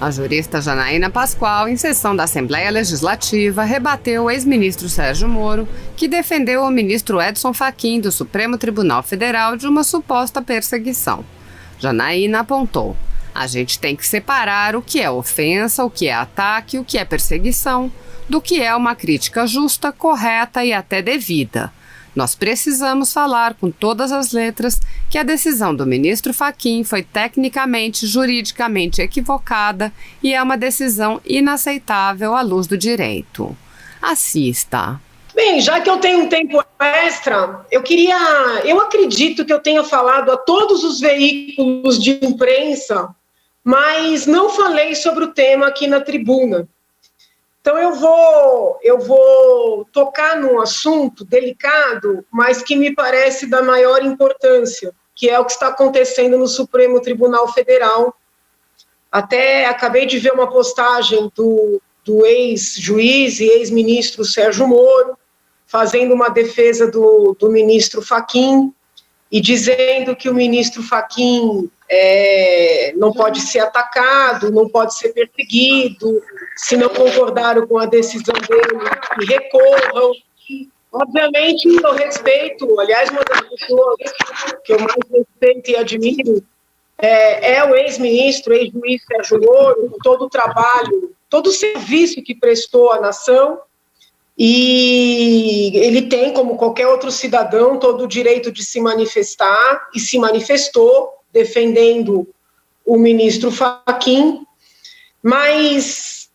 A jurista Janaína Pascoal, em sessão da Assembleia Legislativa, rebateu o ex-ministro Sérgio Moro, que defendeu o ministro Edson Fachin do Supremo Tribunal Federal de uma suposta perseguição. Janaína apontou: a gente tem que separar o que é ofensa, o que é ataque, o que é perseguição, do que é uma crítica justa, correta e até devida. Nós precisamos falar com todas as letras que a decisão do ministro Fachin foi tecnicamente, juridicamente equivocada e é uma decisão inaceitável à luz do direito. Assista. Bem, já que eu tenho um tempo extra, eu acredito que eu tenha falado a todos os veículos de imprensa, mas não falei sobre o tema aqui na tribuna. Então eu vou tocar num assunto delicado, mas que me parece da maior importância, que é o que está acontecendo no Supremo Tribunal Federal. Até acabei de ver uma postagem do ex-juiz e ex-ministro Sérgio Moro, fazendo uma defesa do ministro Fachin, e dizendo que o ministro Fachin não pode ser atacado, não pode ser perseguido, se não concordaram com a decisão dele, que recorram. Obviamente, eu respeito, aliás, uma das pessoas que eu mais respeito e admiro é o ex-ministro, ex-juiz Sérgio Moro, com todo o trabalho, todo o serviço que prestou à nação, e ele tem, como qualquer outro cidadão, todo o direito de se manifestar, e se manifestou, defendendo o ministro Fachin, mas,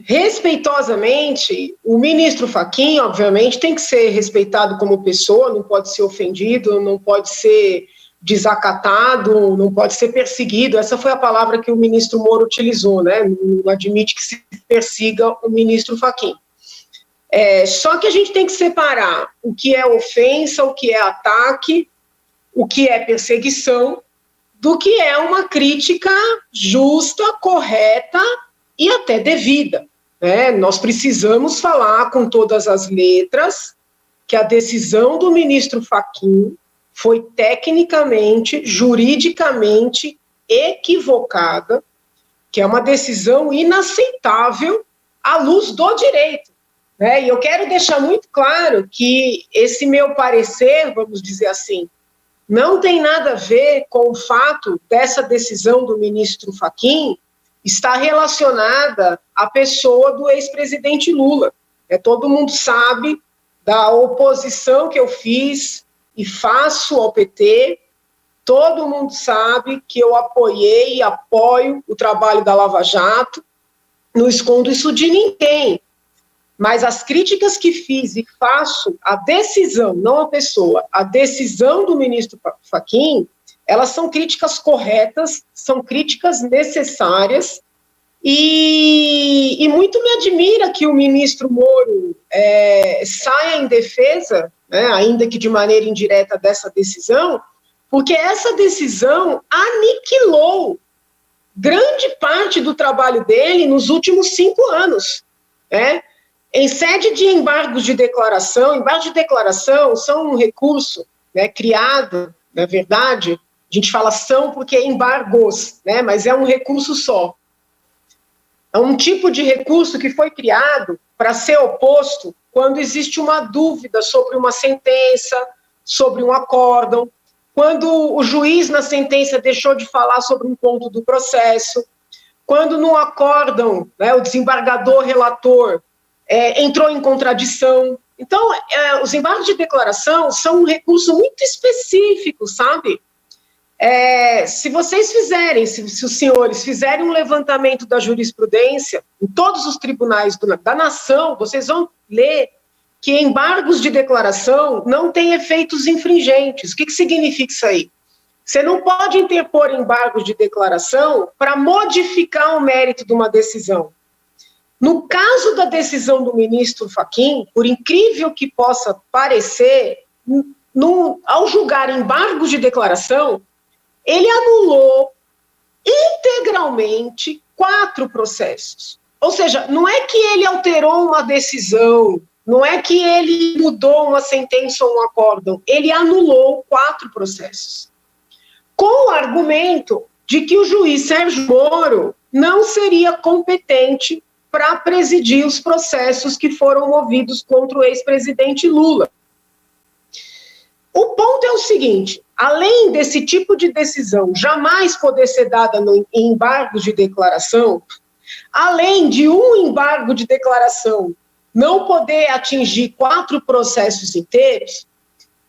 respeitosamente, o ministro Fachin, obviamente, tem que ser respeitado como pessoa, não pode ser ofendido, não pode ser desacatado, não pode ser perseguido. Essa foi a palavra que o ministro Moro utilizou, né? Não admite que se persiga o ministro Fachin. Só que a gente tem que separar o que é ofensa, o que é ataque, o que é perseguição, do que é uma crítica justa, correta e até devida. Né? Nós precisamos falar com todas as letras que a decisão do ministro Fachin foi tecnicamente, juridicamente equivocada, que é uma decisão inaceitável à luz do direito. Né? E eu quero deixar muito claro que esse meu parecer, vamos dizer assim, não tem nada a ver com o fato dessa decisão do ministro Fachin estar relacionada à pessoa do ex-presidente Lula. Todo mundo sabe da oposição que eu fiz e faço ao PT, todo mundo sabe que eu apoiei e apoio o trabalho da Lava Jato, não escondo isso de ninguém. Mas as críticas que fiz e faço à decisão, não à pessoa, a decisão do ministro Fachin, elas são críticas corretas, são críticas necessárias, e muito me admira que o ministro Moro saia em defesa, né, ainda que de maneira indireta, dessa decisão, porque essa decisão aniquilou grande parte do trabalho dele nos últimos 5 anos, né? Em sede de embargos de declaração são um recurso, né, criado, na verdade, a gente fala são porque é embargos, né, mas é um recurso só. É um tipo de recurso que foi criado para ser oposto quando existe uma dúvida sobre uma sentença, sobre um acórdão, quando o juiz na sentença deixou de falar sobre um ponto do processo, quando no acórdão, né, o desembargador relator entrou em contradição. Então, os embargos de declaração são um recurso muito específico, sabe? Se vocês fizerem, se os senhores fizerem um levantamento da jurisprudência em todos os tribunais da nação, vocês vão ler que embargos de declaração não têm efeitos infringentes. O que significa isso aí? Você não pode interpor embargos de declaração para modificar o mérito de uma decisão. No caso da decisão do ministro Fachin, por incrível que possa parecer, ao julgar embargos de declaração, ele anulou integralmente 4 processos. Ou seja, não é que ele alterou uma decisão, não é que ele mudou uma sentença ou um acórdão, ele anulou 4 processos. Com o argumento de que o juiz Sérgio Moro não seria competente para presidir os processos que foram movidos contra o ex-presidente Lula. O ponto é o seguinte: além desse tipo de decisão jamais poder ser dada em embargos de declaração, além de um embargo de declaração não poder atingir 4 processos inteiros,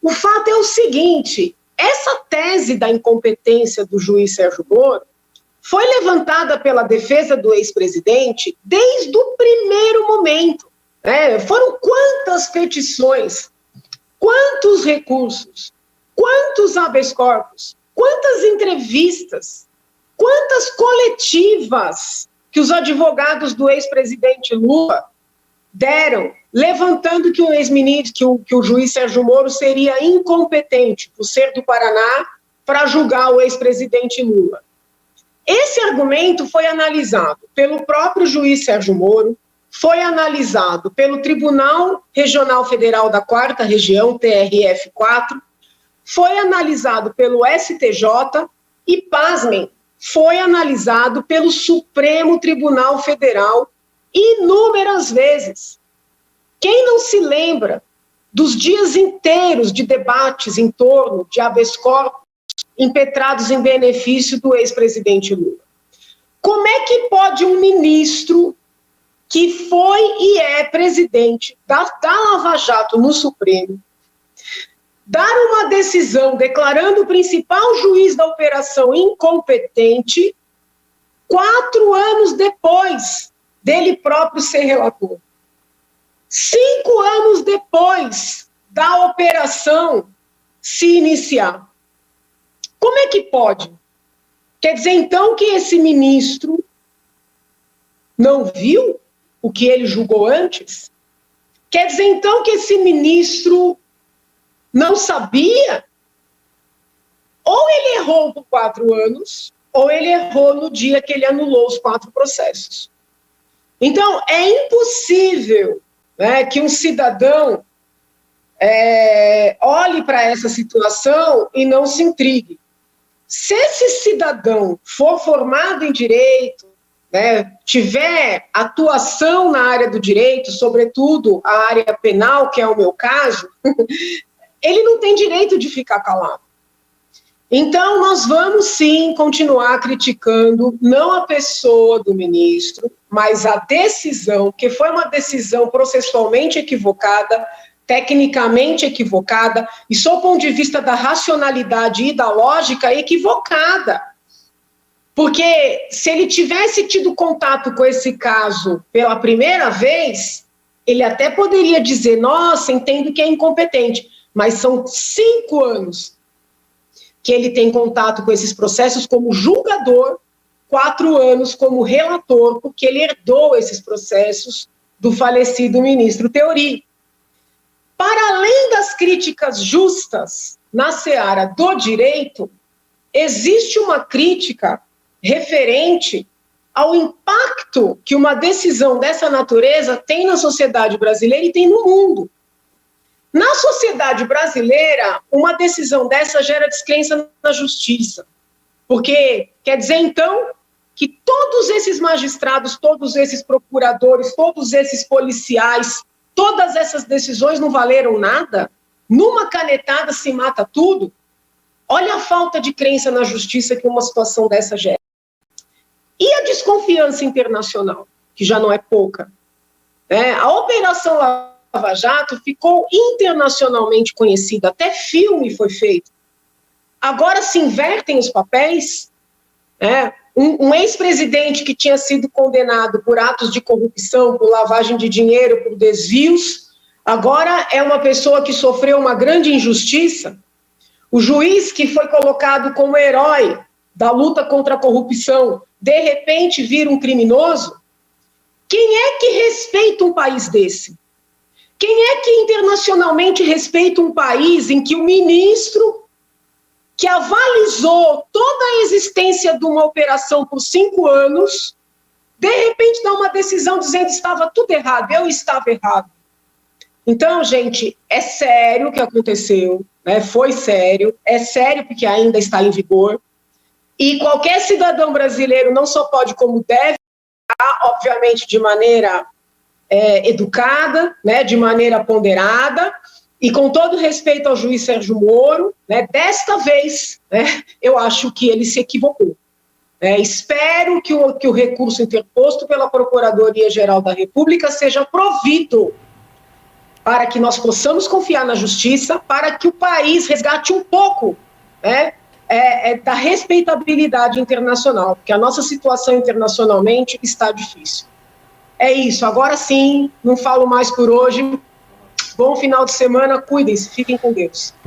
o fato é o seguinte: essa tese da incompetência do juiz Sérgio Moro foi levantada pela defesa do ex-presidente desde o primeiro momento. Foram quantas petições, quantos recursos, quantos habeas corpus, quantas entrevistas, quantas coletivas que os advogados do ex-presidente Lula deram, levantando que o ex-ministro, que o juiz Sérgio Moro seria incompetente, por ser do Paraná, para julgar o ex-presidente Lula. Esse argumento foi analisado pelo próprio juiz Sérgio Moro, foi analisado pelo Tribunal Regional Federal da 4ª Região, TRF4, foi analisado pelo STJ e, pasmem, foi analisado pelo Supremo Tribunal Federal inúmeras vezes. Quem não se lembra dos dias inteiros de debates em torno de habeas corpus impetrados em benefício do ex-presidente Lula? Como é que pode um ministro que foi e é presidente da Lava Jato no Supremo dar uma decisão declarando o principal juiz da operação incompetente 4 anos depois dele próprio ser relator? 5 anos depois da operação se iniciar. Como é que pode? Quer dizer, então, que esse ministro não viu o que ele julgou antes? Quer dizer, então, que esse ministro não sabia? Ou ele errou por 4 anos, ou ele errou no dia que ele anulou os 4 processos. Então, é impossível, né, que um cidadão olhe para essa situação e não se intrigue. Se esse cidadão for formado em direito, né, tiver atuação na área do direito, sobretudo a área penal, que é o meu caso, ele não tem direito de ficar calado. Então, nós vamos sim continuar criticando não a pessoa do ministro, mas a decisão, que foi uma decisão processualmente equivocada, tecnicamente equivocada, e sob o ponto de vista da racionalidade e da lógica, equivocada. Porque se ele tivesse tido contato com esse caso pela primeira vez, ele até poderia dizer: nossa, entendo que é incompetente, mas são 5 anos que ele tem contato com esses processos como julgador, 4 anos como relator, porque ele herdou esses processos do falecido ministro Theory. Para além das críticas justas na seara do direito, existe uma crítica referente ao impacto que uma decisão dessa natureza tem na sociedade brasileira e tem no mundo. Na sociedade brasileira, uma decisão dessa gera descrença na justiça, porque quer dizer, então, que todos esses magistrados, todos esses procuradores, todos esses policiais, todas essas decisões não valeram nada? Numa canetada se mata tudo? Olha a falta de crença na justiça que uma situação dessa gera. E a desconfiança internacional, que já não é pouca? A Operação Lava Jato ficou internacionalmente conhecida, até filme foi feito. Agora se invertem os papéis. Um ex-presidente que tinha sido condenado por atos de corrupção, por lavagem de dinheiro, por desvios, agora é uma pessoa que sofreu uma grande injustiça. O juiz que foi colocado como herói da luta contra a corrupção, de repente vira um criminoso. Quem é que respeita um país desse? Quem é que internacionalmente respeita um país em que o ministro que avalizou toda a existência de uma operação por 5 anos, de repente dá uma decisão dizendo que estava tudo errado, eu estava errado. Então, gente, é sério o que aconteceu, né? Foi sério, é sério porque ainda está em vigor. E qualquer cidadão brasileiro não só pode, como deve, obviamente de maneira educada, né, de maneira ponderada, e com todo respeito ao juiz Sérgio Moro, né, desta vez, né, eu acho que ele se equivocou. Espero que o recurso interposto pela Procuradoria-Geral da República seja provido para que nós possamos confiar na justiça, para que o país resgate um pouco, né, da respeitabilidade internacional, porque a nossa situação internacionalmente está difícil. É isso, agora sim, não falo mais por hoje. Bom final de semana, cuidem-se, fiquem com Deus.